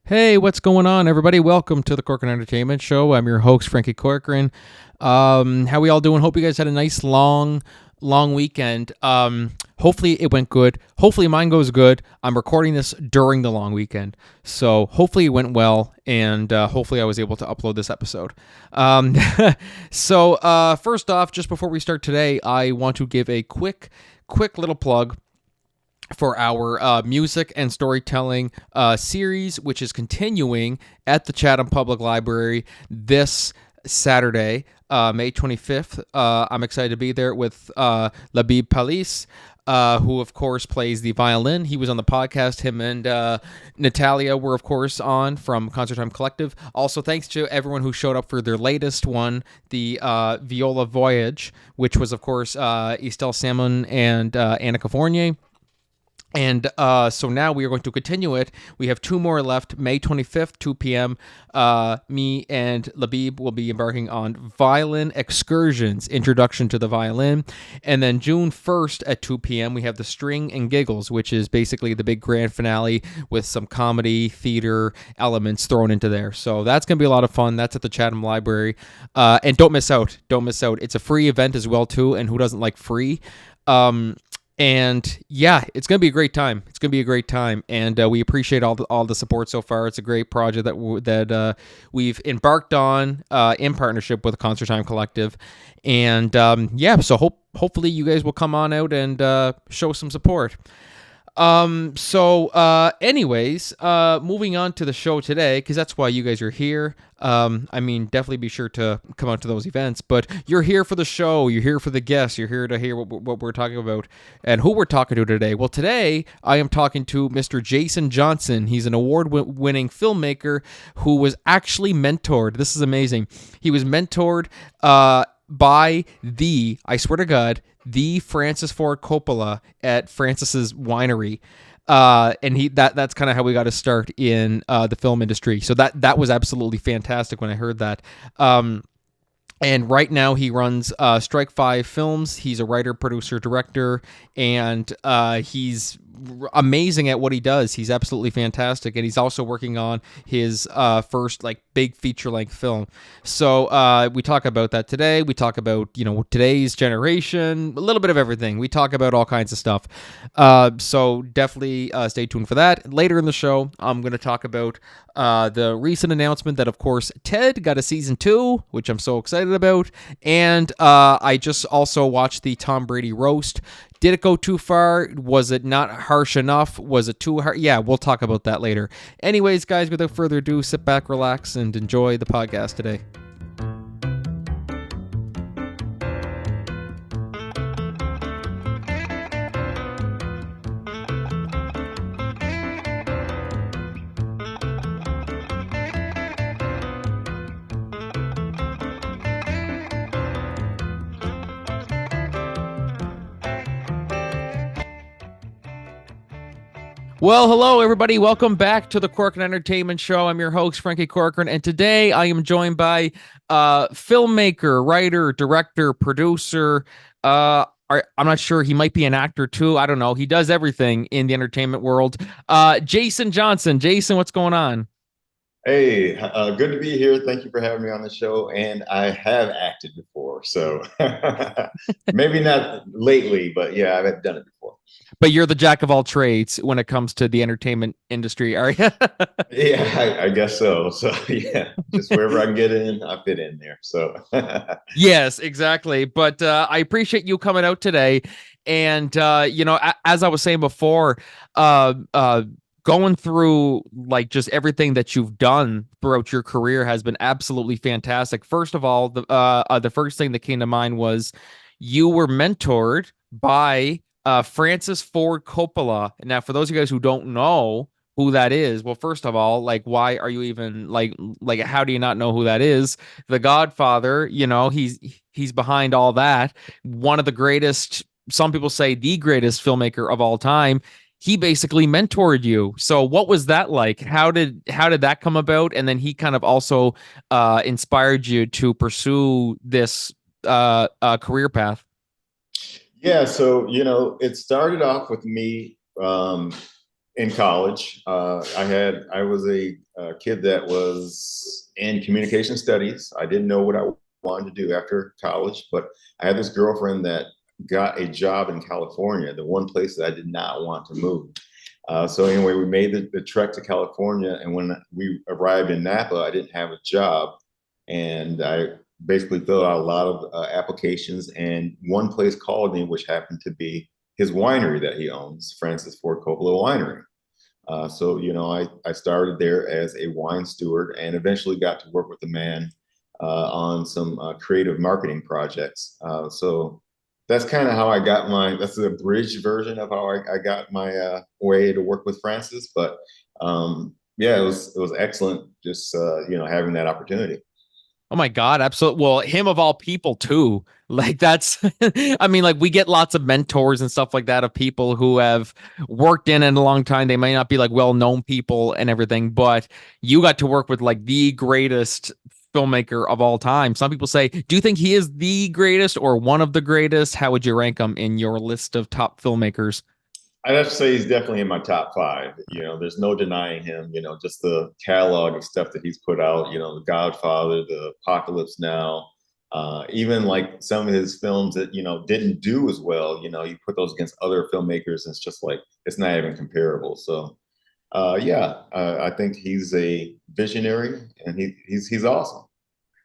Hey, what's going on, everybody? Welcome to the Corcoran Entertainment Show. I'm your host, Franky Corcoran. How we all doing? Hope you guys had a nice long weekend. Hopefully it went good. Hopefully mine goes good. I'm recording this during the long weekend, so hopefully it went well, and hopefully I was able to upload this episode. Um, First off, just before we start today, I want to give a quick little plug for our music and storytelling series, which is continuing at the Chatham Public Library this Saturday, May 25th. I'm excited to be there with Labib Palis, who, of course, plays the violin. He was on the podcast. Him and Natalia were, of course, on from Concert Time Collective. Also, thanks to everyone who showed up for their latest one, the Viola Voyage, which was, of course, Estelle Salmon and Annika Fournier. And so now we are going to continue it. We have two more left. May 25th, 2 p.m. Me and Labib will be embarking on Violin Excursions, Introduction to the Violin. And then June 1st at 2 p.m., we have The String and Giggles, which is basically the big grand finale with some comedy, theater elements thrown into there. So that's going to be a lot of fun. That's at the Chatham Library. And don't miss out. Don't miss out. It's a free event as well, too. And who doesn't like free? And yeah, it's going to be a great time. It's going to be a great time. And we appreciate all the support so far. It's a great project that we've embarked on in partnership with the Concert Time Collective. And yeah, so hopefully you guys will come on out and show some support. Anyways, moving on to the show today, because that's why you guys are here. Definitely be sure to come out to those events, but you're here for the show. You're here for the guests. You're here to hear what we're talking about and who we're talking to today. Well, today I am talking to Mr. Jayson Johnson. He's an award-winning filmmaker who was actually mentored. This is amazing. He was mentored, by I swear to God, the Francis Ford Coppola at Francis's Winery. And that's kind of how we got to start in the film industry. So that was absolutely fantastic when I heard that. And right now he runs Strike 5 Films. He's a writer, producer, director, and he's amazing at what he does. He's absolutely fantastic, and he's also working on his first big feature-length film. So we talk about that today. We talk about today's generation, a little bit of everything. We talk about all kinds of stuff. So definitely stay tuned for that. Later in the show, I'm going to talk about the recent announcement that, of course, Ted got a season 2, which I'm so excited about. And I just also watched the Tom Brady roast. Did it go too far? Was it not harsh enough? Was it too hard? Yeah, we'll talk about that later. Anyways, guys, without further ado, sit back, relax, and enjoy the podcast today. Well, hello, everybody. Welcome back to the Corcoran Entertainment Show. I'm your host, Franky Corcoran, and today I am joined by filmmaker, writer, director, producer. I'm not sure. He might be an actor, too. I don't know. He does everything in the entertainment world. Jayson Johnson. Jayson, what's going on? Hey, good to be here. Thank you for having me on the show. And I have acted before, so maybe not lately, but yeah, I've done it before. But you're the jack of all trades when it comes to the entertainment industry, are you? Yeah, I guess so. So yeah, just wherever I can get in, I fit in there. So Yes, exactly. But I appreciate you coming out today. And, as I was saying before, going through just everything that you've done throughout your career has been absolutely fantastic. First of all, the first thing that came to mind was you were mentored by Francis Ford Coppola. Now, for those of you guys who don't know who that is, well, first of all, why are you even how do you not know who that is? The Godfather, he's behind all that. One of the greatest, some people say the greatest filmmaker of all time. He basically mentored you. So what was that like? How did that come about? And then he kind of also inspired you to pursue this career path. yeah, so it started off with me in college. I was a kid that was in communication studies. I didn't know what I wanted to do after college, but I had this girlfriend that got a job in California, the one place that I did not want to move. So anyway, we made the trek to California, and when we arrived in Napa, I didn't have a job, and I basically filled out a lot of applications. And one place called me, which happened to be his winery that he owns, Francis Ford Coppola Winery. So I started there as a wine steward, and eventually got to work with the man on some creative marketing projects. So that's kind of how I got that's the abridged version of how I got my way to work with Francis. But yeah, it was excellent just having that opportunity. Oh my God, absolutely. Well, him of all people too. Like that's I mean, like we get lots of mentors and stuff like that of people who have worked in it a long time. They may not be like well-known people and everything, but you got to work with like the greatest filmmaker of all time. Some people say, do you think he is the greatest or one of the greatest? How would you rank him in your list of top filmmakers? I'd have to say he's definitely in my top five. There's no denying him. Just the catalog of stuff that he's put out. The Godfather, the Apocalypse Now, even like some of his films that didn't do as well. You put those against other filmmakers, and it's just like it's not even comparable. So, yeah, I think he's a visionary, and he's awesome.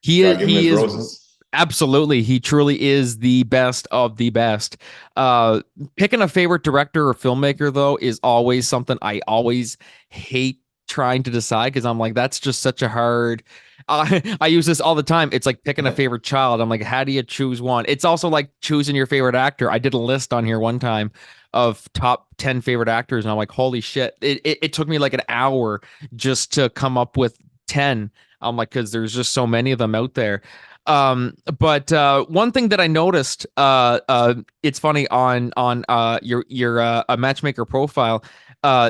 Gotta give him He his is roses. absolutely, he truly is the best of the best. Uh Picking a favorite director or filmmaker though is always something I always hate trying to decide because I'm like that's just such a hard I use this all the time. It's like picking a favorite child. I'm like, how do you choose one? It's also like choosing your favorite actor. I did a list on here one time of top 10 favorite actors, and I'm like, holy shit. It took me like an hour just to come up with 10. I'm like, because there's just so many of them out there. But one thing that I noticed, it's funny on your a matchmaker profile.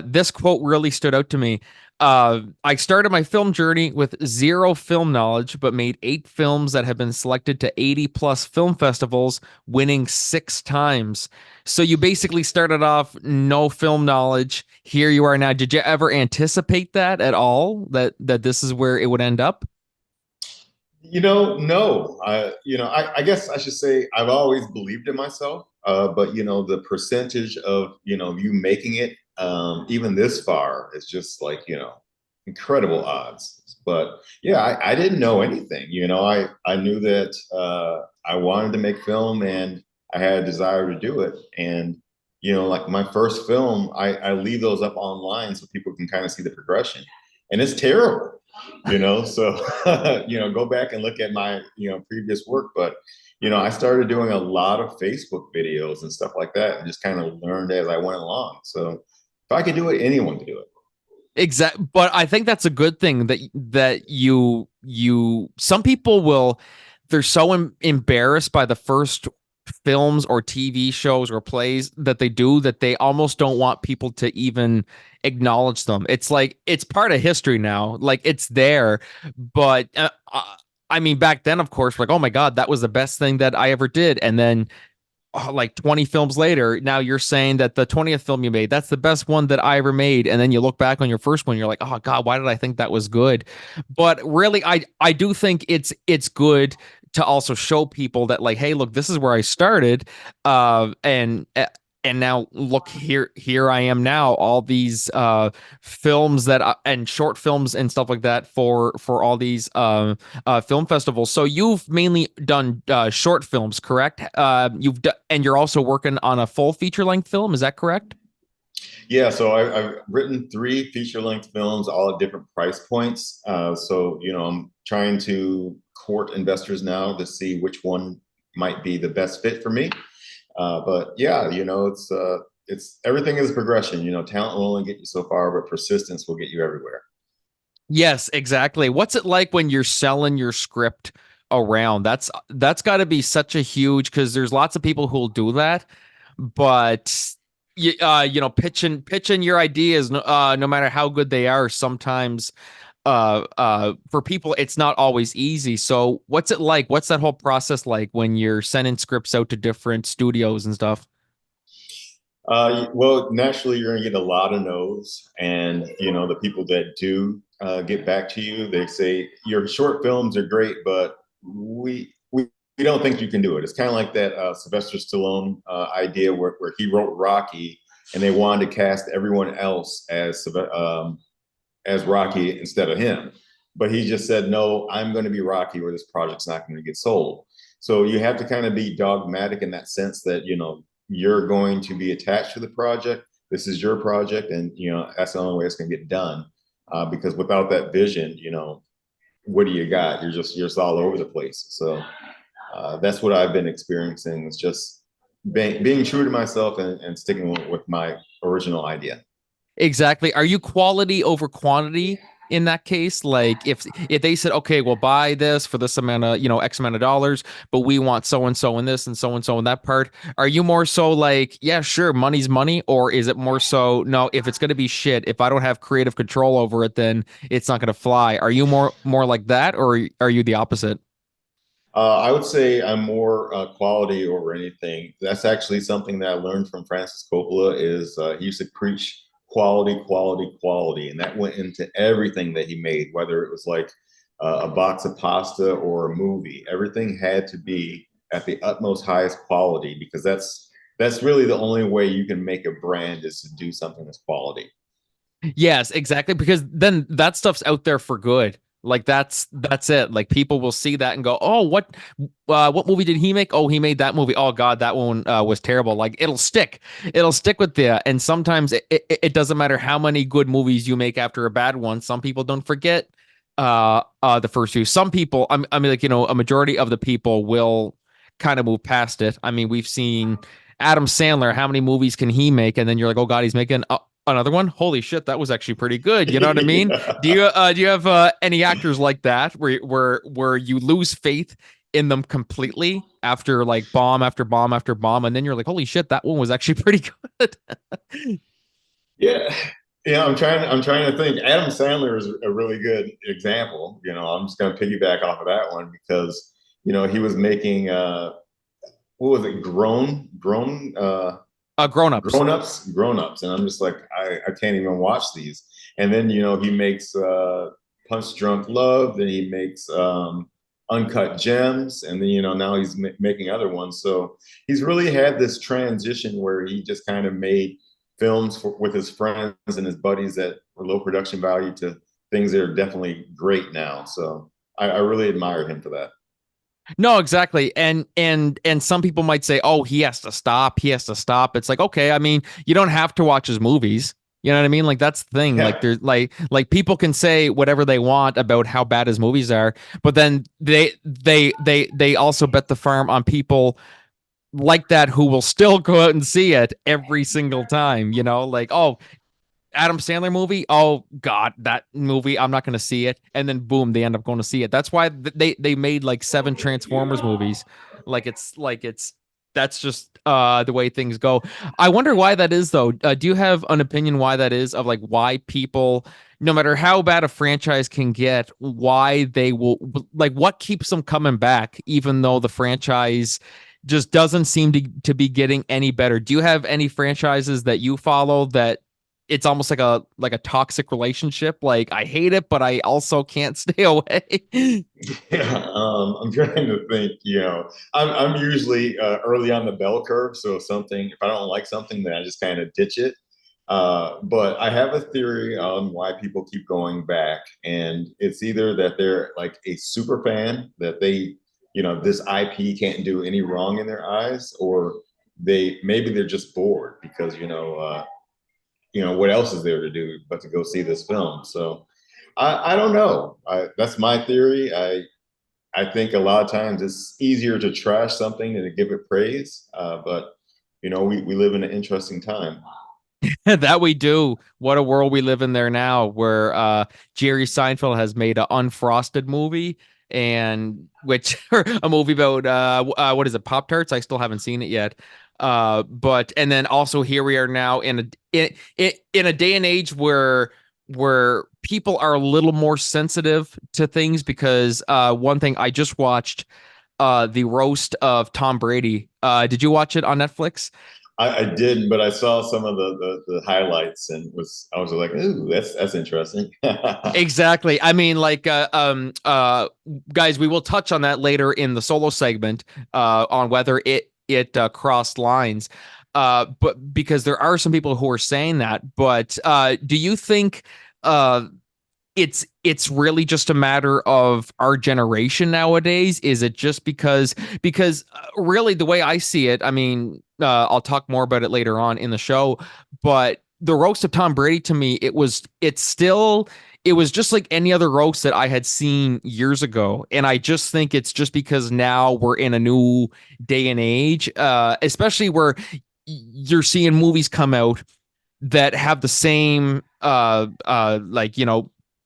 This quote really stood out to me. I started my film journey with zero film knowledge, but made 8 films that have been selected to 80 plus film festivals, winning 6 times. So you basically started off no film knowledge. Here you are now. Did you ever anticipate that at all? That this is where it would end up? No. I guess I should say I've always believed in myself. But the percentage of you making it even this far is just like incredible odds. But yeah, I didn't know anything. I knew that I wanted to make film, and I had a desire to do it. And like my first film, I leave those up online so people can kind of see the progression, and it's terrible. So go back and look at my previous work. But I started doing a lot of Facebook videos and stuff like that, and just kind of learned as I went along. So if I could do it, anyone could do it. Exactly, but I think that's a good thing that you some people will they're so embarrassed by the first films or TV shows or plays that they do that they almost don't want people to even acknowledge them. It's like it's part of history now, like it's there, but I mean back then, of course, like oh my God, that was the best thing that I ever did, and then like 20 films later, now you're saying that the 20th film you made, that's the best one that I ever made. And then you look back on your first one, you're like, oh God, why did I think that was good? But really, I do think it's good to also show people that like, hey, look, this is where I started. And now look here I am now, all these films that and short films and stuff like that for all these film festivals. So you've mainly done short films, correct? And you're also working on a full feature length film. Is that correct? Yeah, so I've written 3 feature-length films, all at different price points. So I'm trying to court investors now to see which one might be the best fit for me. But yeah, it's everything is progression. Talent will only get you so far, but persistence will get you everywhere. Yes, exactly. What's it like when you're selling your script around? That's got to be such a huge because there's lots of people who'll do that, but pitching your ideas, no matter how good they are, sometimes for people it's not always easy. So what's it like? What's that whole process like when you're sending scripts out to different studios and stuff? Well, naturally, you're going to get a lot of no's, and the people that do get back to you, they say your short films are great, but we don't think you can do it. It's kind of like that Sylvester Stallone idea where he wrote Rocky, and they wanted to cast everyone else as Rocky instead of him. But he just said, no, I'm going to be Rocky, or this project's not going to get sold. So you have to kind of be dogmatic in that sense that, you're going to be attached to the project. This is your project. And, that's the only way it's going to get done. Because without that vision, what do you got? You're just all over the place. So that's what I've been experiencing. It's just being true to myself and sticking with my original idea. Exactly. Are you quality over quantity in that case? Like if they said, okay, we'll buy this for this amount of, X amount of dollars, but we want so and so in this and so in that part. Are you more so like, yeah, sure, money's money, or is it more so, no, if it's gonna be shit, if I don't have creative control over it, then it's not gonna fly. Are you more like that, or are you the opposite? I would say I'm more quality over anything. That's actually something that I learned from Francis Coppola. Is he used to preach quality, quality, quality, and that went into everything that he made, whether it was like a box of pasta or a movie. Everything had to be at the utmost highest quality because that's really the only way you can make a brand is to do something that's quality. Yes, exactly. Because then that stuff's out there for good. Like that's it. Like people will see that and go, "Oh, what movie did he make? Oh, he made that movie. Oh God, that one was terrible." Like it'll stick. It'll stick with you. And sometimes it doesn't matter how many good movies you make after a bad one. Some people don't forget the first few. Some people, I mean, like a majority of the people will kind of move past it. I mean, we've seen Adam Sandler. How many movies can he make? And then you're like, "Oh God, he's making another one. Holy shit, that was actually pretty good." You know what I mean? Do Yeah. you have any actors like that where you lose faith in them completely after like bomb after bomb after bomb, and then you're like, holy shit, that one was actually pretty good. Yeah. Yeah, I'm trying to think. Adam Sandler is a really good example. I'm just gonna piggyback off of that one because, he was making what was it, Grown ups. grown ups. And I'm just like, I can't even watch these. And then, he makes Punch Drunk Love, then he makes Uncut Gems, and then, now he's making other ones. So he's really had this transition where he just kind of made films with his friends and his buddies that were low production value to things that are definitely great now. So I really admire him for that. No, exactly. And some people might say, "Oh, he has to stop. He has to stop." It's like, okay, I mean, you don't have to watch his movies. You know what I mean? Like that's the thing. Like Yeah. there's like people can say whatever they want about how bad his movies are, but then they also bet the farm on people like that who will still go out and see it every single time, like, oh, Adam Sandler movie, oh God, that movie, I'm not going to see it, and then boom, they end up going to see it. That's why they made like seven Transformers movies. Like it's that's just the way things go. I wonder why that is though. Do you have an opinion why that is, of like why people, no matter how bad a franchise can get, why they will, like, what keeps them coming back even though the franchise just doesn't seem to be getting any better? Do you have any franchises that you follow that it's almost like a toxic relationship? Like, I hate it, but I also can't stay away. Yeah, I'm trying to think. I'm usually early on the bell curve. So if I don't like something, then I just kind of ditch it. But I have a theory on why people keep going back, and it's either that they're like a super fan that this IP can't do any wrong in their eyes, or they're just bored because what else is there to do but to go see this film? So I don't know. That's my theory. I think a lot of times it's easier to trash something than to give it praise. But we live in an interesting time. That we do. What a world we live in there now, where Jerry Seinfeld has made an unfrosted movie, and which a movie about what is it, Pop Tarts? I still haven't seen it yet. But and then also here we are now in a day and age where people are a little more sensitive to things, because one thing I just watched, the roast of Tom Brady. Did you watch it on Netflix? I didn't, but I saw some of the highlights and I was like, ooh, that's interesting. Exactly. I mean, like, guys, we will touch on that later in the solo segment, on whether it crossed lines. But because there are some people who are saying that, but do you think uh it's really just a matter of our generation nowadays? Is it just because really the way I see it, I mean, I'll talk more about it later on in the show, but the roast of Tom Brady to me, it was just like any other roast that I had seen years ago. And I just think it's just because now we're in a new day and age, especially where you're seeing movies come out that have the same like,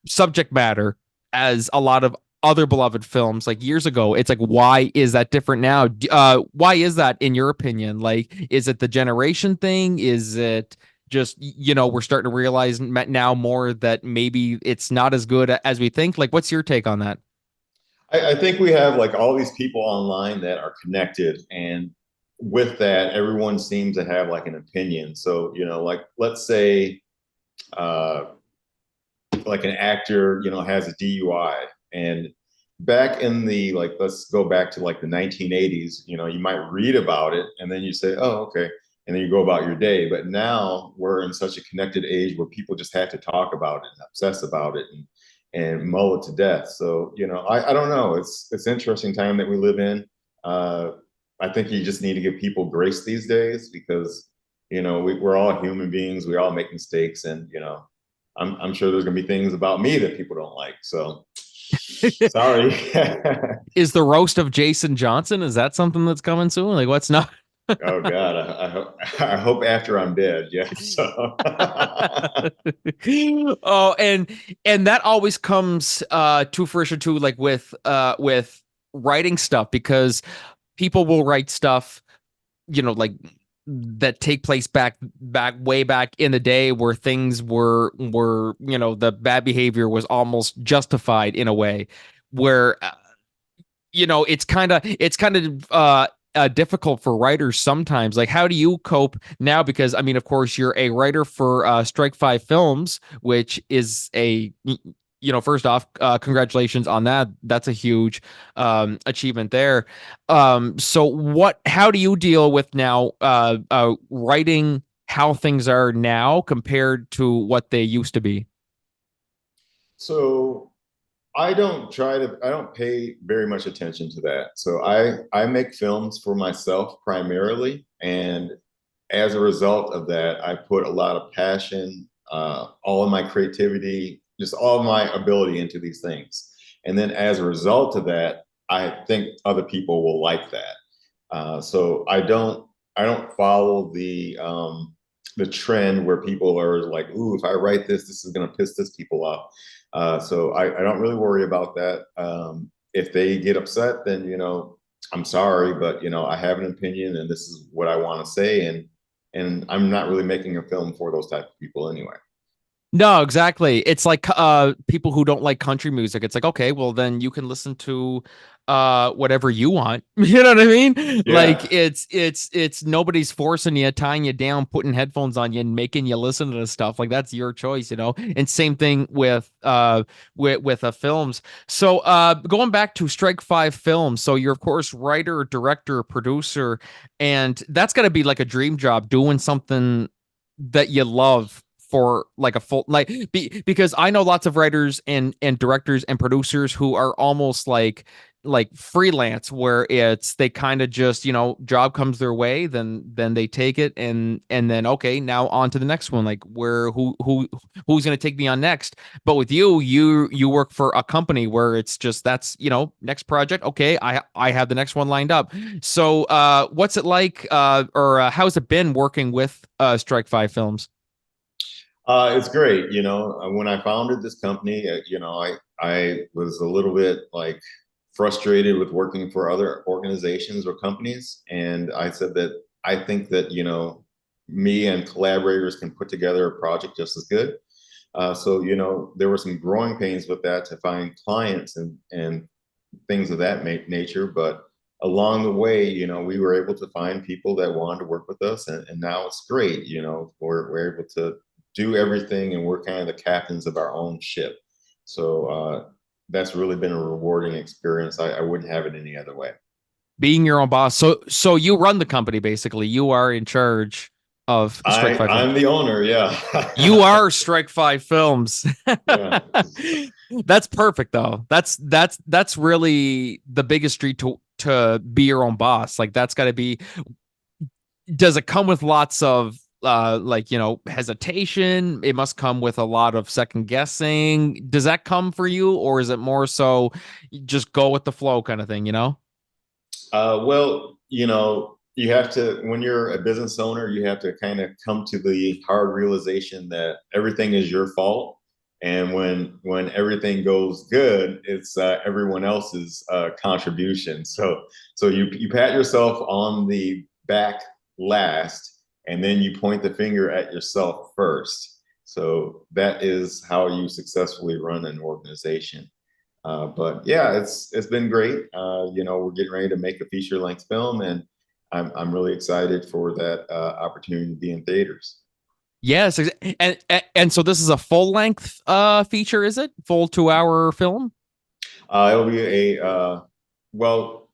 subject matter as a lot of other beloved films like years ago. It's like, why is that different now? Why is that in your opinion? Like, is it the generation thing? Is it just, we're starting to realize now more that maybe it's not as good as we think? Like, what's your take on that? I think we have like all these people online that are connected, and with that, everyone seems to have like an opinion. So, like let's say uh, like an actor, has a DUI, and back in the like, let's go back to like the 1980s, you might read about it and then you say, oh, okay. And then you go about your day. But now we're in such a connected age where people just have to talk about it and obsess about it and mull it to death. So, I don't know. It's interesting time that we live in. I think you just need to give people grace these days because, we're all human beings. We all make mistakes, and, I'm sure there's going to be things about me that people don't like. So sorry. Is the roast of Jayson Johnson, is that something that's coming soon? Like, what's not? Oh God, I hope after I'm dead. Yeah. So Oh, and that always comes to fruition too, like with writing stuff, because people will write stuff, like that take place way back in the day where things were the bad behavior was almost justified in a way where it's kind of difficult for writers sometimes. Like, how do you cope now? Because I mean, of course, you're a writer for Strike Five Films, which is first off, congratulations on that. That's a huge achievement there. How do you deal with now writing how things are now compared to what they used to be? so I don't pay very much attention to that. So I make films for myself primarily, and as a result of that, I put a lot of passion, all of my creativity, just all of my ability into these things. And then as a result of that, I think other people will like that. So I don't follow the trend where people are like, "Ooh, if I write this, this is going to piss this people off." So I don't really worry about that. If they get upset, then I'm sorry, but I have an opinion, and this is what I want to say, and I'm not really making a film for those type of people anyway. No, exactly. It's like people who don't like country music. It's like, okay, well then you can listen to whatever you want. You know what I mean? Yeah. Like it's nobody's forcing you, tying you down, putting headphones on you and making you listen to this stuff. Like, that's your choice. And same thing with films. So going back to Strike Five Films. So you're of course writer, director, producer, and that's gotta be like a dream job, doing something that you love for like a full, like, because I know lots of writers and directors and producers who are almost like freelance, where it's they kind of just job comes their way, then they take it, and then okay, now on to the next one, like where who's going to take me on next. But with you work for a company where it's just that's next project, okay, I have the next one lined up. So what's it like, or how's it been working with Strike Five Films? It's great. When I founded this company, I was a little bit like frustrated with working for other organizations or companies, and I said that I think that me and collaborators can put together a project just as good. So there were some growing pains with that to find clients and things of that nature, but along the way, we were able to find people that wanted to work with us, and now it's great. We're able to do everything, and we're kind of the captains of our own ship. So that's really been a rewarding experience. I wouldn't have it any other way. Being your own boss. So you run the company basically. You are in charge of Strike Five Films. I'm the owner. Yeah. You are Strike Five Films. Yeah. That's perfect though. That's really the biggest street to be your own boss. Like that's got to be. Does it come with lots of like hesitation? It must come with a lot of second guessing. Does that come for you, or is it more so just go with the flow kind of thing? Well, you have to, when you're a business owner, you have to kind of come to the hard realization that everything is your fault. And when everything goes good, it's everyone else's contribution. So you pat yourself on the back last, and then you point the finger at yourself first. So that is how you successfully run an organization. But yeah, it's been great. We're getting ready to make a feature length film, and I'm really excited for that opportunity to be in theaters. Yes, and so this is a full length feature, is it? Full 2 hour film? It'll be well,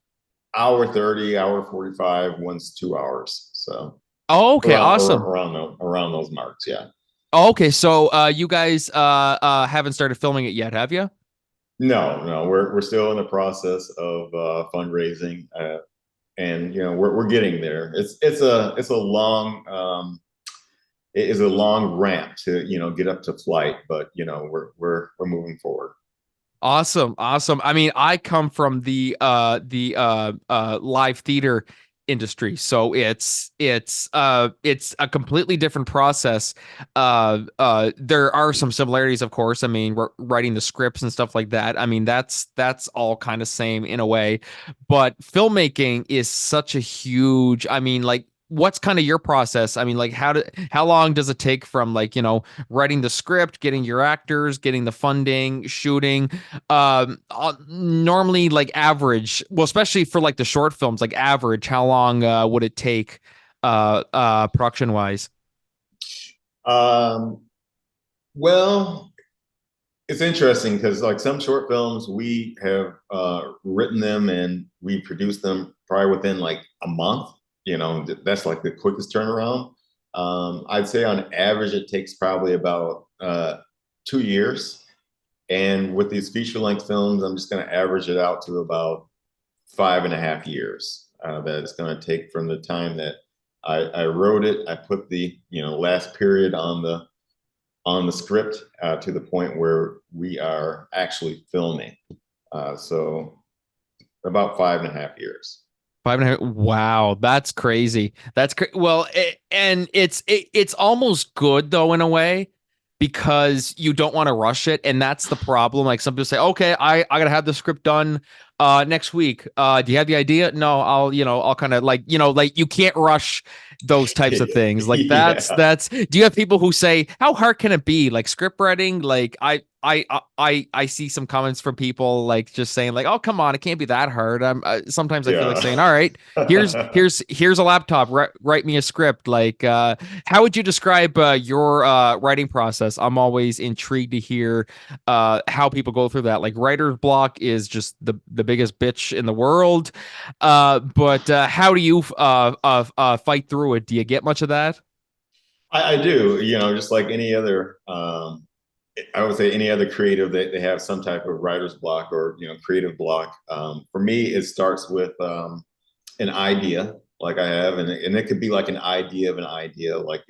hour 30, hour 45, once 2 hours. So Oh, okay, awesome. around those marks, yeah. Oh, okay, so you guys haven't started filming it yet, have you? No, we're still in the process of fundraising, and we're getting there. It's a long it is a long ramp to get up to flight, but we're moving forward. Awesome, awesome. I mean, I come from the live theater industry, so it's a completely different process. There are some similarities, of course. I mean, we're writing the scripts and stuff like that. I mean, that's all kind of same in a way, but filmmaking is such a huge. I mean, like, what's kind of your process? I mean, like, how long does it take from, like, writing the script, getting your actors, getting the funding, shooting? Normally, like, average, well, especially for like the short films, like, average, how long would it take production wise? Um, well, it's interesting because like some short films, we have written them and we produced them probably within like a month. That's like the quickest turnaround. I'd say on average it takes probably about 2 years. And with these feature length films, I'm just going to average it out to about 5.5 years that it's going to take from the time that I wrote it. I put the last period on the script to the point where we are actually filming. So about 5.5 years. 5.5. Wow, that's crazy. Well, and it's almost good though in a way because you don't want to rush it, and that's the problem. Like, some people say, "Okay, I gotta have the script done next week. Do you have the idea?" No, I'll kind of like like, you can't rush those types of things. Like, Yeah. that's. Do you have people who say, "How hard can it be?" Like, script writing. Like, I see some comments from people like just saying like, "Oh, come on, it can't be that hard." Sometimes I feel like Yeah. saying, "All right, here's a laptop. Write me a script." Like, how would you describe your writing process? I'm always intrigued to hear how people go through that. Like, writer's block is just the biggest bitch in the world. But how do you fight through it? Do you get much of that? I do, just like any other, I would say any other creative, they have some type of writer's block or, creative block. For me, it starts with an idea like I have, and it could be like an idea of an idea, like,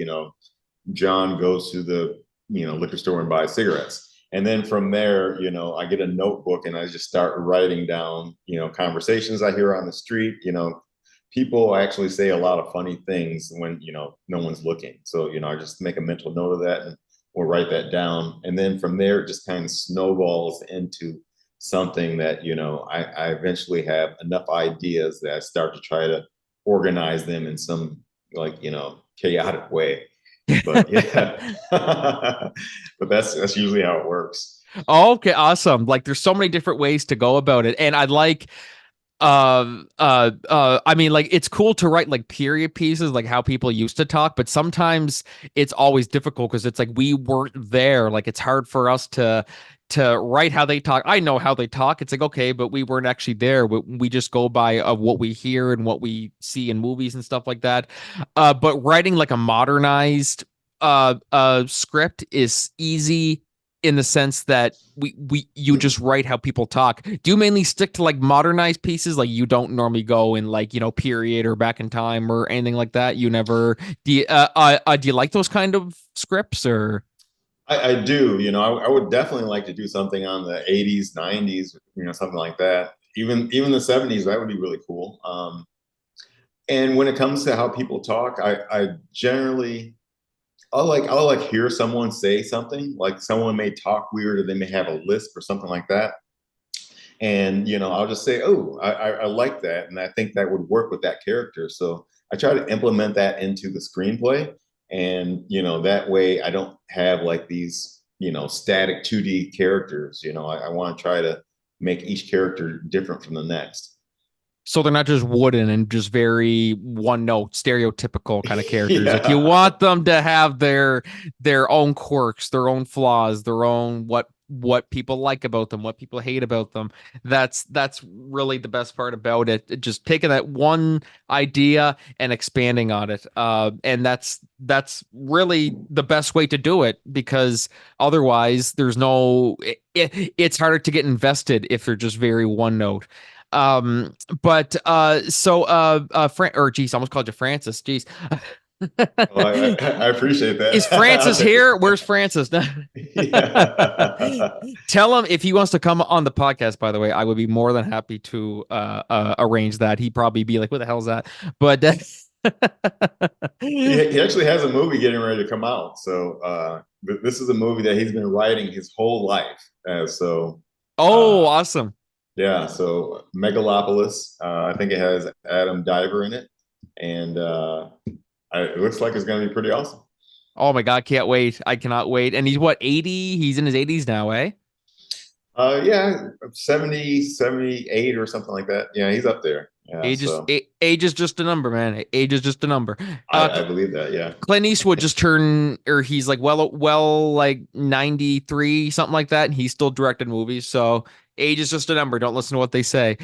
John goes to the, liquor store and buys cigarettes. And then from there, I get a notebook and I just start writing down, conversations I hear on the street. People actually say a lot of funny things when, no one's looking. So, I just make a mental note of that and we'll write that down. And then from there, it just kind of snowballs into something that, I eventually have enough ideas that I start to try to organize them in some, like, chaotic way. But yeah, but that's usually how it works. Okay, awesome. Like, there's so many different ways to go about it. And I like I mean, like it's cool to write like period pieces, like how people used to talk, but sometimes it's always difficult because it's like we weren't there. Like it's hard for us to write how they talk. I know how they talk. It's like okay, but we weren't actually there. We just go by of what we hear and what we see in movies and stuff like that. But writing like a modernized script is easy in the sense that we you just write how people talk. Do you mainly stick to like modernized pieces, like you don't normally go in like period or back in time or anything like that? You never do you like those kind of scripts or? I do, I would definitely like to do something on the 80s, 90s, something like that. Even the 70s, that would be really cool. And when it comes to how people talk, I generally I'll like hear someone say something, like someone may talk weird or they may have a lisp or something like that. And I'll just say, oh, I like that, and I think that would work with that character. So I try to implement that into the screenplay, and that way I don't have like these static 2D characters. I want to try to make each character different from the next. So they're not just wooden and just very one note, stereotypical kind of characters. Like you Yeah. want them to have their own quirks, their own flaws, their own what people like about them, what people hate about them. That's really the best part about it. Just taking that one idea and expanding on it. And that's really the best way to do it because otherwise there's no it's harder to get invested if they're just very one note. But so or geez, I almost called you Francis. Geez. Oh, I appreciate Is that. I'll Francis take here? Where's Francis? it. Yeah. Tell him if he wants to come on the podcast, by the way, I would be more than happy to arrange that. He'd probably be like, what the hell's that? But He actually has a movie getting ready to come out. So this is a movie that he's been writing his whole life. So oh, uh, awesome. yeah, so Megalopolis. I think it has Adam Diver in it, and it looks like it's going to be pretty awesome. Oh my God, can't wait. I cannot wait. And he's what, 80? He's in his 80s now, eh? Yeah, 70, 78 or something like that. Yeah, he's up there. Yeah, so Age is just a number, man. Age is just a number. I believe that. Yeah. Clint Eastwood just turned, or he's like like 93, something like that, and he's still directed movies. So age is just a number. Don't listen to what they say.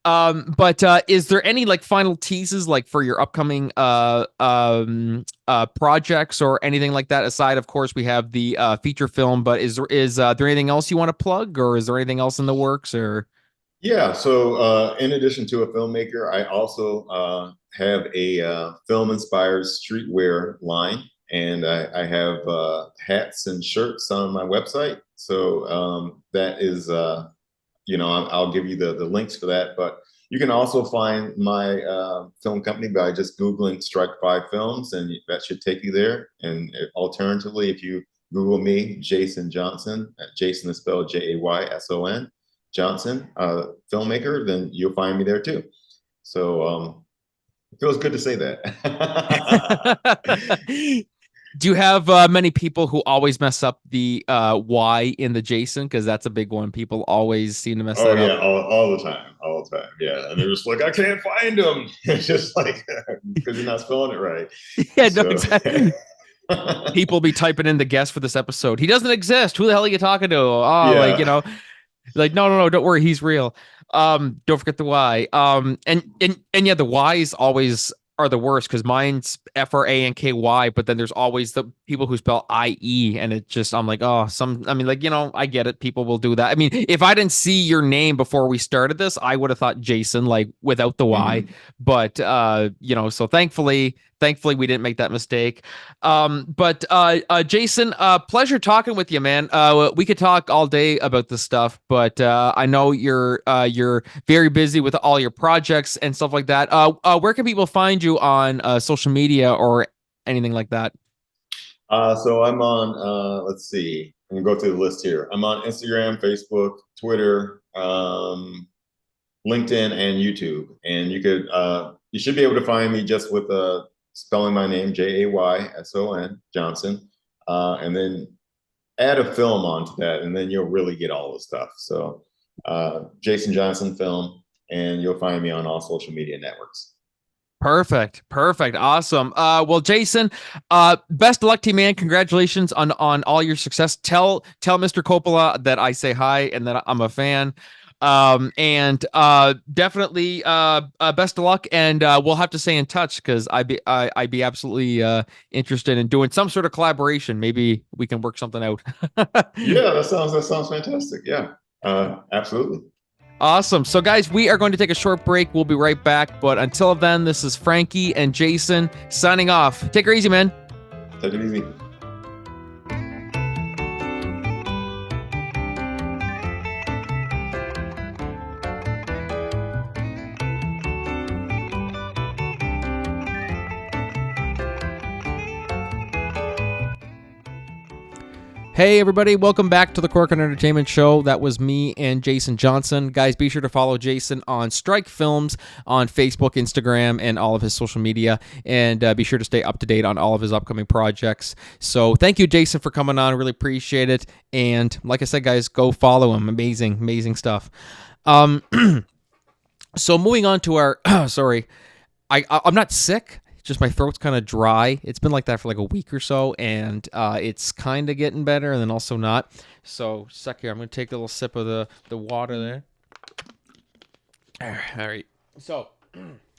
But is there any like final teases like for your upcoming projects or anything like that? Aside, of course, we have the feature film, but is there anything else you want to plug, or is there anything else in the works, or? Yeah, so in addition to a filmmaker, I also have a film-inspired streetwear line, and I have hats and shirts on my website. So that is, I'll give you the links for that. But you can also find my film company by just Googling Strike Five Films, and that should take you there. And alternatively, if you Google me, Jayson Johnson, Jayson is spelled Jayson. Johnson, filmmaker, then you'll find me there too. So it feels good to say that. Do you have many people who always mess up the Y in the Jason? Because that's a big one. People always seem to mess Oh that up. yeah, all the time, all the time. Yeah, and they're just like, I can't find them. It's just like because you're not spelling it right. Yeah, no, So exactly. People be typing in the guest for this episode. He doesn't exist. Who the hell are you talking to? Oh, like yeah, like no, don't worry, he's real. Don't forget the Y. And yeah, the Y's always are the worst because mine's Franky, but then there's always the people who spell IE, and it just I'm like, oh, I mean, like I get it. People will do that. I mean, if I didn't see your name before we started this, I would have thought Jason, like without the Y. mm-hmm. But so thankfully we didn't make that mistake. But Jason, pleasure talking with you, man. We could talk all day about this stuff, but I know you're very busy with all your projects and stuff like that. Where can people find you on social media or anything like that? So I'm on. Let's see. I'm gonna go through the list here. I'm on Instagram, Facebook, Twitter, LinkedIn, and YouTube. And you should be able to find me just with spelling my name Jayson Johnson, and then add a film onto that, and then you'll really get all the stuff. So Jayson Johnson film. and you'll find me on all social media networks. Perfect. Awesome. Well, Jayson, best of luck to you, man. Congratulations on all your success. Tell Mr. Coppola that I say hi and that I'm a fan. And definitely best of luck, and we'll have to stay in touch because I'd be absolutely interested in doing some sort of collaboration. Maybe we can work something out. Yeah, that sounds fantastic. Yeah, absolutely. Awesome. So, guys, we are going to take a short break. We'll be right back. But until then, this is Franky and Jayson signing off. Take her easy, man. Take it easy. Hey, everybody. Welcome back to the Corcoran Entertainment Show. That was me and Jayson Johnson. Guys, be sure to follow Jayson on Strike Films on Facebook, Instagram, and all of his social media. And be sure to stay up to date on all of his upcoming projects. So thank you, Jayson, for coming on. Really appreciate it. And like I said, guys, go follow him. Amazing stuff. So moving on to our... sorry. I'm not sick. Just my throat's kind of dry. It's been like that for like a week or so, and it's kind of getting better and then also not. So, sec here. I'm going to take a little sip of the water there. All right. So,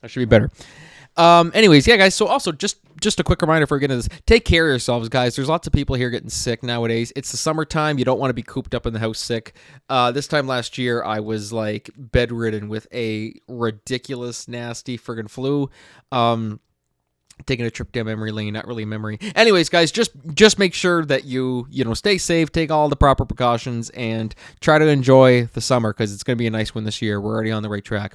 that should be better. Anyways, yeah, guys. So also, just a quick reminder before we get into this. Take care of yourselves, guys. There's lots of people here getting sick nowadays. It's the summertime. You don't want to be cooped up in the house sick. This time last year, I was like bedridden with a ridiculous, nasty friggin' flu. Taking a trip down memory lane, not really memory. Anyways, guys, just make sure that you stay safe, take all the proper precautions, and try to enjoy the summer because it's going to be a nice one this year. We're already on the right track.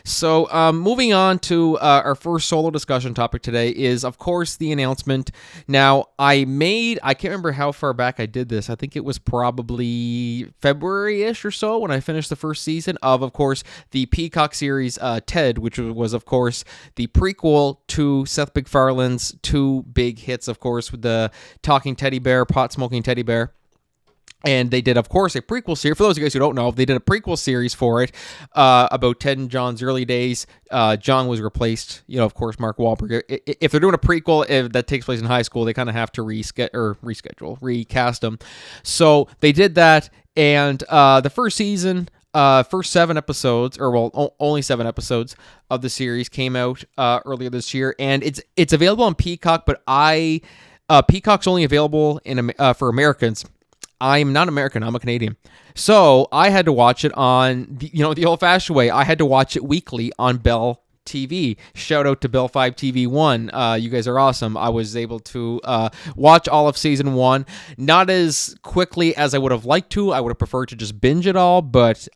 So moving on to our first solo discussion topic today is, of course, the announcement. Now, I can't remember how far back I did this. I think it was probably February-ish or so when I finished the first season of course, the Peacock series Ted, which was, of course, the prequel to Seth MacFarlane's two big hits, of course, with the talking teddy bear, pot-smoking teddy bear. And they did, of course, a prequel series. For those of you guys who don't know, they did a prequel series for it about Ted and John's early days. John was replaced, of course, Mark Wahlberg. If they're doing a prequel that takes place in high school, they kind of have to recast them. So they did that, and the first season... first 7 episodes, only 7 episodes of the series came out earlier this year, and it's available on Peacock. But Peacock's only available for Americans. I'm not American. I'm a Canadian, so I had to watch it on the old-fashioned way. I had to watch it weekly on Bell TV. Shout out to Bell 5 TV 1. You guys are awesome. I was able to watch all of season 1, not as quickly as I would have liked to. I would have preferred to just binge it all, but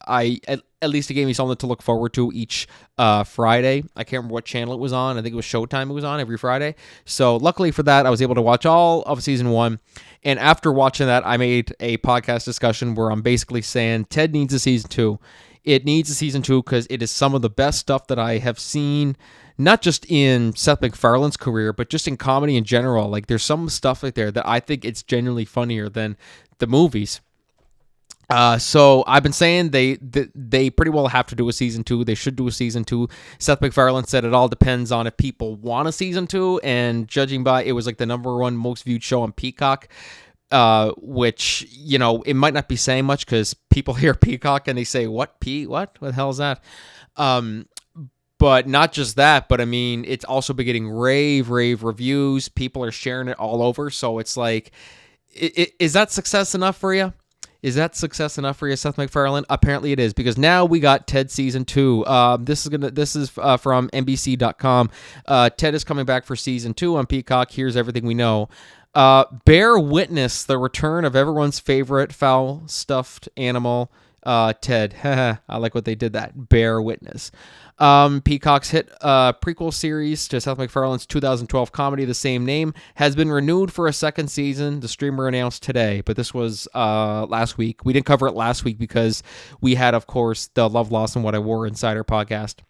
at least it gave me something to look forward to each Friday. I can't remember what channel it was on. I think it was Showtime it was on every Friday. So luckily for that, I was able to watch all of season 1. And after watching that, I made a podcast discussion where I'm basically saying Ted needs a season 2. It needs a season 2 because it is some of the best stuff that I have seen, not just in Seth MacFarlane's career, but just in comedy in general. Like, there's some stuff like there that I think it's genuinely funnier than the movies. So I've been saying they pretty well have to do a season 2. They should do a season 2. Seth MacFarlane said it all depends on if people want a season 2, and judging by it was like the number 1 most viewed show on Peacock. Which, it might not be saying much because people hear Peacock and they say, what the hell is that? But not just that, but I mean, it's also been getting rave reviews. People are sharing it all over. So it's like, is that success enough for you? Is that success enough for you, Seth MacFarlane? Apparently it is, because now we got Ted season 2. This is from NBC.com. Ted is coming back for season 2 on Peacock. Here's everything we know. Bear witness the return of everyone's favorite foul-stuffed animal, Ted. I like what they did that. Bear witness. Peacock's hit prequel series to Seth MacFarlane's 2012 comedy, the same name, has been renewed for a second season. The streamer announced today, but this was last week. We didn't cover it last week because we had, of course, the Love, Loss, and What I Wore Insider podcast.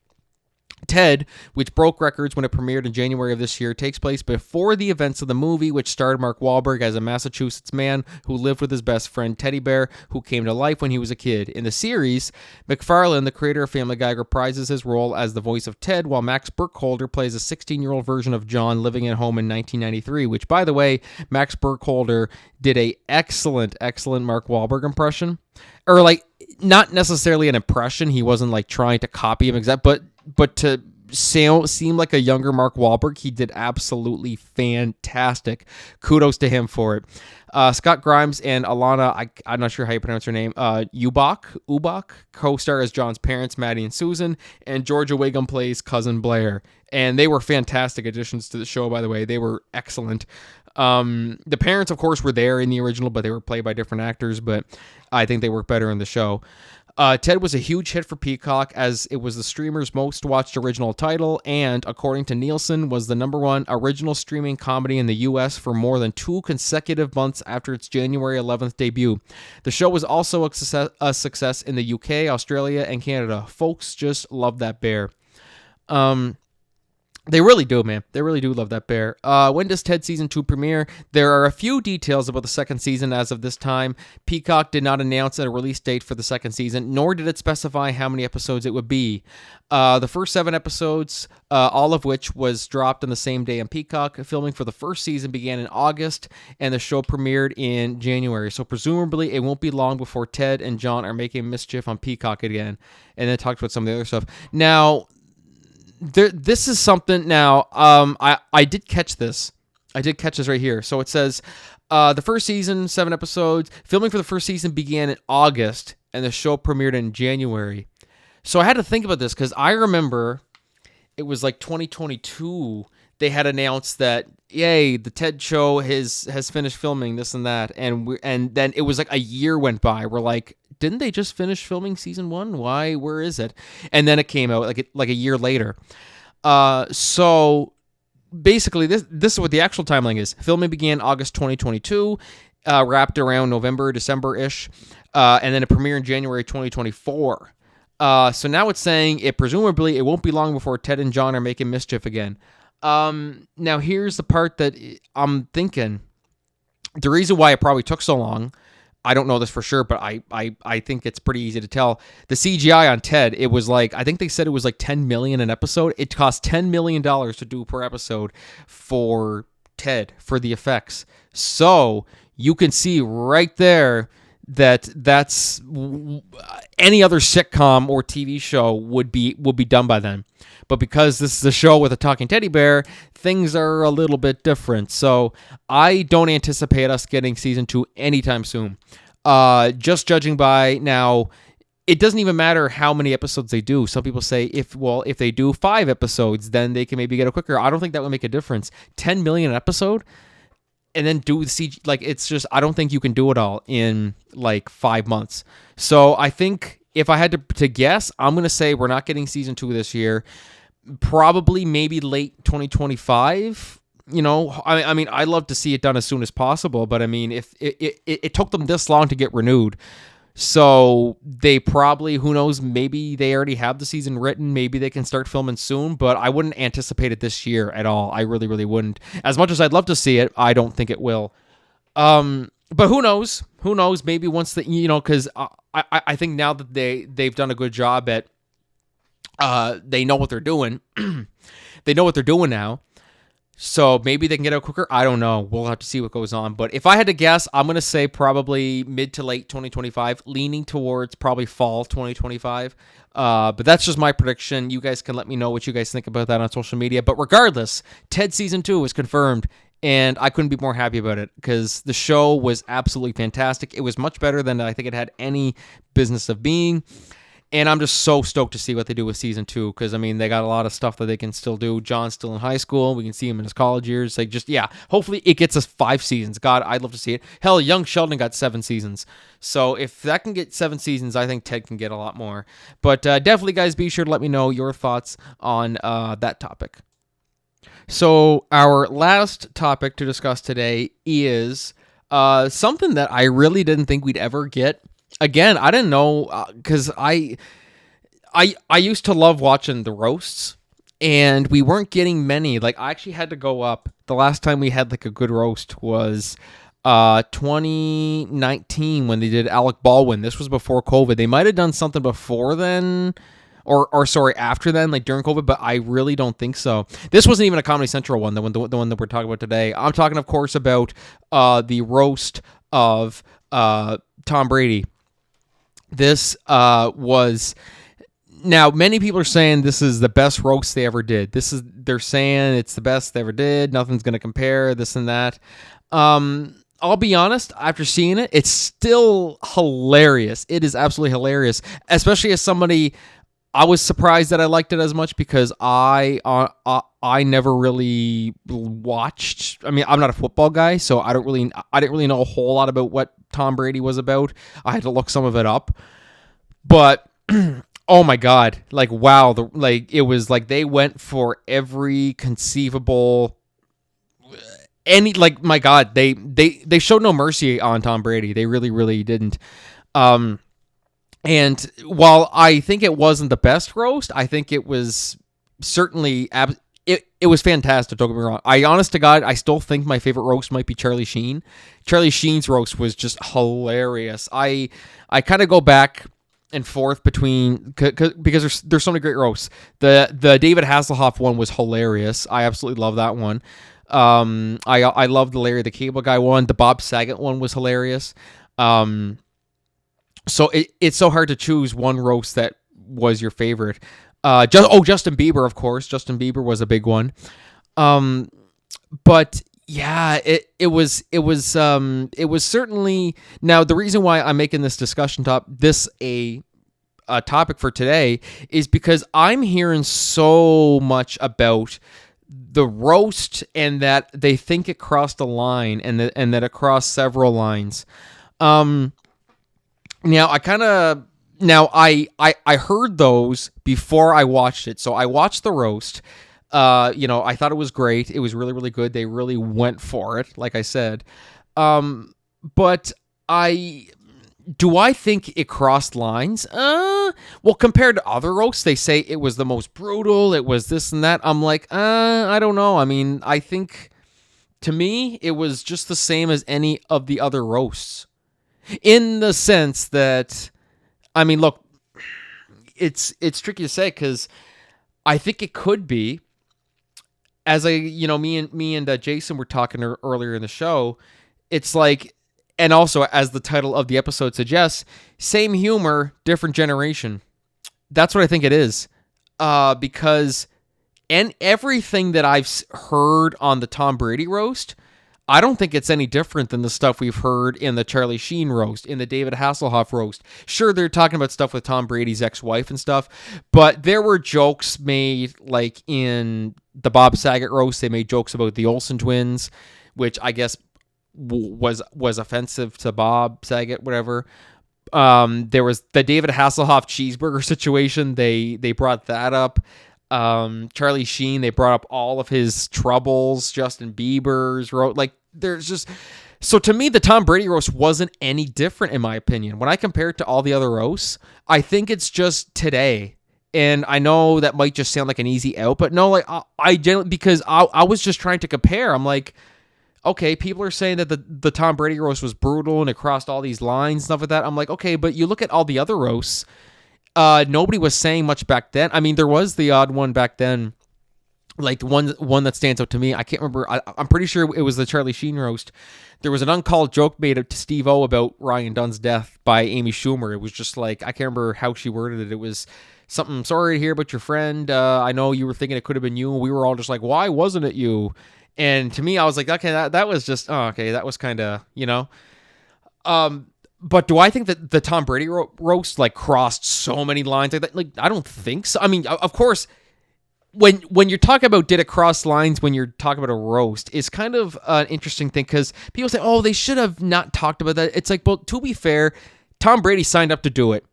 Ted, which broke records when it premiered in January of this year, takes place before the events of the movie, which starred Mark Wahlberg as a Massachusetts man who lived with his best friend Teddy Bear, who came to life when he was a kid. In the series, MacFarlane, the creator of Family Guy, reprises his role as the voice of Ted, while Max Burkholder plays a 16-year-old version of John living at home in 1993, which, by the way, Max Burkholder did a excellent Mark Wahlberg impression. Or, like, not necessarily an impression. He wasn't, like, trying to copy him exactly, but to seem like a younger Mark Wahlberg, he did absolutely fantastic. Kudos to him for it. Scott Grimes and Alana, I'm not sure how you pronounce her name, Ubach, co-star as John's parents, Maddie and Susan, and Georgia Wiggum plays Cousin Blair. And they were fantastic additions to the show, by the way. They were excellent. The parents, of course, were there in the original, but they were played by different actors, but I think they work better in the show. Ted was a huge hit for Peacock, as it was the streamer's most watched original title, and, according to Nielsen, was the #1 original streaming comedy in the U.S. for more than 2 consecutive months after its January 11th debut. The show was also a success in the UK, Australia, and Canada. Folks just love that bear. They really do, man. They really do love that bear. When does Ted Season 2 premiere? There are a few details about the second season as of this time. Peacock did not announce a release date for the second season, nor did it specify how many episodes it would be. The first 7 episodes, all of which was dropped on the same day on Peacock. Filming for the first season began in August, and the show premiered in January. So presumably it won't be long before Ted and John are making mischief on Peacock again. And then talked about some of the other stuff. Now, this is something. Now, I did catch this. I did catch this right here. So it says the first season, 7 episodes. Filming for the first season began in August, and the show premiered in January. So I had to think about this because I remember it was like 2022. They had announced that, yay, the Ted show has finished filming this and that, and then it was like a year went by. We're like, didn't they just finish filming season 1? Why? Where is it? And then it came out like a year later. So basically, this is what the actual timeline is. Filming began August 2022, wrapped around November, December-ish, and then it premiered in January 2024. So now it's saying presumably it won't be long before Ted and John are making mischief again. Now here's the part that I'm thinking. The reason why it probably took so long, I don't know this for sure, but I think it's pretty easy to tell. The CGI on Ted, it was like, I think they said it was like $10 million an episode. It cost $10 million to do per episode for Ted, for the effects. So you can see right there that's any other sitcom or TV show would be done by then. But because this is a show with a talking teddy bear, things are a little bit different. So I don't anticipate us getting season 2 anytime soon. Just judging by now, it doesn't even matter how many episodes they do. Some people say if they do 5 episodes, then they can maybe get it quicker. I don't think that would make a difference. 10 million an episode, and then do the CG, like, it's just, I don't think you can do it all in like 5 months. So I think if I had to guess, I'm going to say we're not getting season 2 this year. Probably maybe late 2025. You know, I mean, I'd love to see it done as soon as possible, but I mean, if it took them this long to get renewed, so they probably, who knows, maybe they already have the season written, maybe they can start filming soon, but I wouldn't anticipate it this year at all. I really, really wouldn't. As much as I'd love to see it, I don't think it will. But who knows? Who knows? Maybe once because I think now that they've done a good job at, they know what they're doing. They know what they're doing now. So maybe they can get out quicker. I don't know. We'll have to see what goes on. But if I had to guess, I'm going to say probably mid to late 2025, leaning towards probably fall 2025. But that's just my prediction. You guys can let me know what you guys think about that on social media. But regardless, Ted Season 2 is confirmed, and I couldn't be more happy about it because the show was absolutely fantastic. It was much better than I think it had any business of being. And I'm just so stoked to see what they do with season 2 because, I mean, they got a lot of stuff that they can still do. John's still in high school. We can see him in his college years. Hopefully it gets us 5 seasons. God, I'd love to see it. Hell, young Sheldon got 7 seasons. So if that can get 7 seasons, I think Ted can get a lot more. But definitely, guys, be sure to let me know your thoughts on that topic. So our last topic to discuss today is something that I really didn't think we'd ever get. Again, I didn't know because I I used to love watching the roasts, and we weren't getting many. Like, I actually had to go up. The last time we had like a good roast was 2019 when they did Alec Baldwin. This was before COVID. They might have done something before then, or sorry, after then, like during COVID, but I really don't think so. This wasn't even a Comedy Central one, the one that we're talking about today. I'm talking, of course, about the roast of Tom Brady. This was. Now, many people are saying this is the best roast they ever did. They're saying it's the best they ever did. Nothing's going to compare, this and that. I'll be honest, after seeing it, it's still hilarious. It is absolutely hilarious, especially as somebody. I was surprised that I liked it as much because I never really watched. I mean, I'm not a football guy, so I didn't really know a whole lot about what Tom Brady was about. I had to look some of it up, but. Oh my God! Like, wow! It was like they went for every conceivable, my God! They showed no mercy on Tom Brady. They really, really didn't. And while I think it wasn't the best roast, I think it was certainly it was fantastic. Don't get me wrong. Honest to God, I still think my favorite roast might be Charlie Sheen. Charlie Sheen's roast was just hilarious. I kind of go back and forth between because there's so many great roasts. The David Hasselhoff one was hilarious. I absolutely love that one. I love the Larry the Cable Guy one. The Bob Saget one was hilarious. So it's so hard to choose one roast that was your favorite. Justin Bieber, of course. Justin Bieber was a big one. But yeah, it was certainly. Now, the reason why I'm making this discussion a topic for today is because I'm hearing so much about the roast and that they think it crossed a line and that it crossed several lines. Now I heard those before I watched it. So I watched the roast. I thought it was great. It was really, really good. They really went for it, like I said. But do I think it crossed lines? Well, compared to other roasts, they say it was the most brutal. It was this and that. I'm like, I don't know. I mean, I think to me, it was just the same as any of the other roasts. In the sense that, I mean, look, it's tricky to say because I think it could be, as me and Jason were talking earlier in the show, it's like, and also as the title of the episode suggests, same humor, different generation. That's what I think it is, because everything that I've heard on the Tom Brady roast, I don't think it's any different than the stuff we've heard in the Charlie Sheen roast, in the David Hasselhoff roast. Sure, they're talking about stuff with Tom Brady's ex-wife and stuff, but there were jokes made, like in the Bob Saget roast, they made jokes about the Olsen twins, which I guess was offensive to Bob Saget, whatever. There was the David Hasselhoff cheeseburger situation. They brought that up. Charlie Sheen, they brought up all of his troubles. Justin Bieber's wrote, like, there's just, so to me, the Tom Brady roast wasn't any different in my opinion. When I compare it to all the other roasts, I think it's just today. And I know that might just sound like an easy out, but no, like I generally, because I was just trying to compare. I'm like, okay, people are saying that the Tom Brady roast was brutal and it crossed all these lines, stuff like that. I'm like, okay, but you look at all the other roasts, nobody was saying much back then. I mean, there was the odd one back then, like the one that stands out to me. I can't remember. I'm pretty sure it was the Charlie Sheen roast. There was an uncalled joke made to Steve-O about Ryan Dunn's death by Amy Schumer. It was just like, I can't remember how she worded it. It was something, sorry to hear about your friend. I know you were thinking it could have been you. We were all just like, why wasn't it you? And to me, I was like, okay, that was just, okay, that was kind of, but do I think that the Tom Brady roast like crossed so many lines like that? Like, I don't think so. I mean, of course, when you're talking about did it cross lines when you're talking about a roast, is kind of an interesting thing because people say, oh, they should have not talked about that. It's like, well, to be fair, Tom Brady signed up to do it.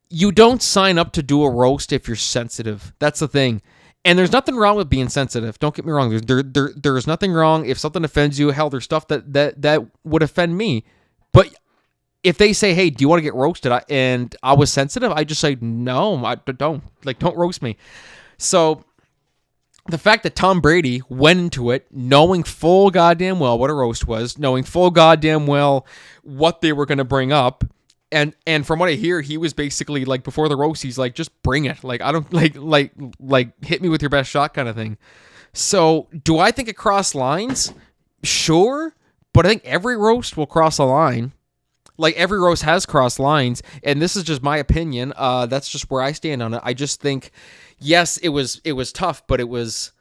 You don't sign up to do a roast if you're sensitive. That's the thing. And there's nothing wrong with being sensitive. Don't get me wrong. There's nothing wrong if something offends you. Hell, there's stuff that would offend me. But if they say, hey, do you want to get roasted? And I was sensitive, I just say, no, I don't. Like, don't roast me. So the fact that Tom Brady went into it knowing full goddamn well what a roast was, knowing full goddamn well what they were going to bring up, and from what I hear, he was basically like, before the roast, he's like, just bring it. Like, I don't like hit me with your best shot kind of thing. So do I think it crossed lines? Sure, but I think every roast will cross a line. Like, every roast has crossed lines, and this is just my opinion. That's just where I stand on it. I just think, yes, it was tough, but it was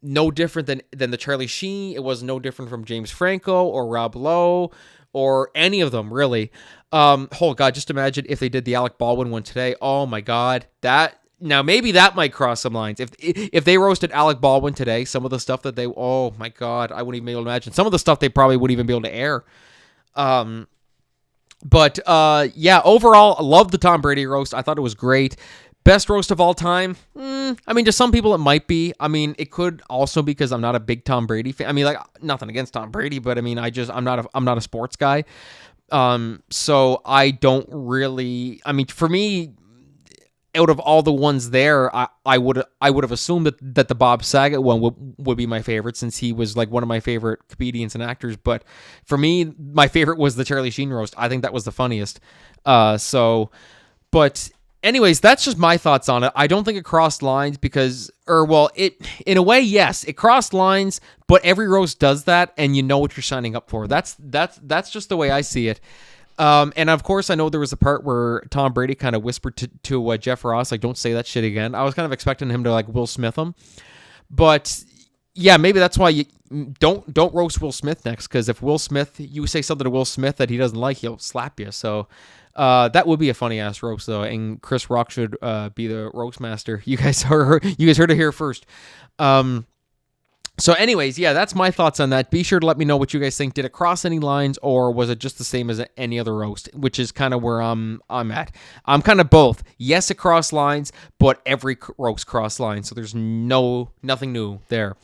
no different than the Charlie Sheen. It was no different from James Franco or Rob Lowe or any of them, really. Oh God, just imagine if they did the Alec Baldwin one today. Oh my God, now maybe that might cross some lines. If they roasted Alec Baldwin today, some of the stuff that oh my God, I wouldn't even be able to imagine. Some of the stuff they probably wouldn't even be able to air. But yeah, overall, I love the Tom Brady roast. I thought it was great. Best roast of all time? I mean, to some people it might be. I mean, it could also be because I'm not a big Tom Brady fan. I mean, like, nothing against Tom Brady, but I mean, I'm not a sports guy. So I don't really. I mean, for me, out of all the ones there, I would have assumed that the Bob Saget one would be my favorite, since he was like one of my favorite comedians and actors. But for me, my favorite was the Charlie Sheen roast. I think that was the funniest. But anyways, that's just my thoughts on it. I don't think it crossed lines it in a way, yes, it crossed lines, but every roast does that, and you know what you're signing up for. That's just the way I see it. And of course, I know there was a part where Tom Brady kind of whispered to Jeff Ross, like, don't say that shit again. I was kind of expecting him to like Will Smith him, but yeah, maybe that's why you don't roast Will Smith next, because if you say something to Will Smith that he doesn't like, he'll slap you. So that would be a funny ass roast though, and Chris Rock should be the roast master. You guys heard it here first. So anyways, yeah, that's my thoughts on that. Be sure to let me know what you guys think. Did it cross any lines, or was it just the same as any other roast? Which is kind of where I'm at. I'm kind of both. Yes, it crossed lines, but every roast crossed lines. So there's nothing new there.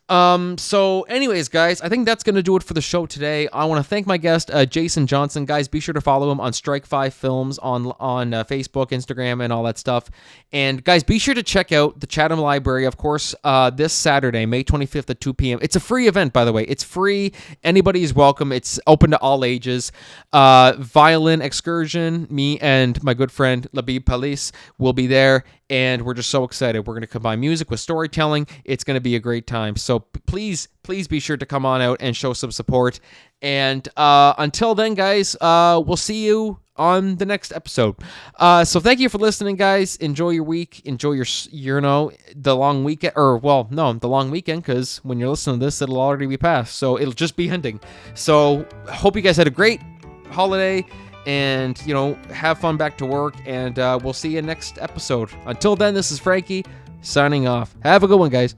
So anyways, guys, I think that's going to do it for the show today. I want to thank my guest, Jayson Johnson. Guys, be sure to follow him on Strike 5 Films on Facebook, Instagram, and all that stuff. And guys, be sure to check out the Chatham Library, of course, this Saturday, May 25th at 2 p.m. It's a free event, by the way. It's free. Anybody is welcome. It's open to all ages. Violin excursion. Me and my good friend, Labib Palis, will be there. And we're just so excited. We're going to combine music with storytelling. It's going to be a great time. So please be sure to come on out and show some support. And until then, guys, we'll see you on the next episode. So thank you for listening, guys. Enjoy your week. Enjoy the long weekend. The long weekend, because when you're listening to this, it'll already be past. So it'll just be ending. So hope you guys had a great holiday. And, have fun back to work, and we'll see you next episode. Until then, this is Franky, signing off. Have a good one, guys.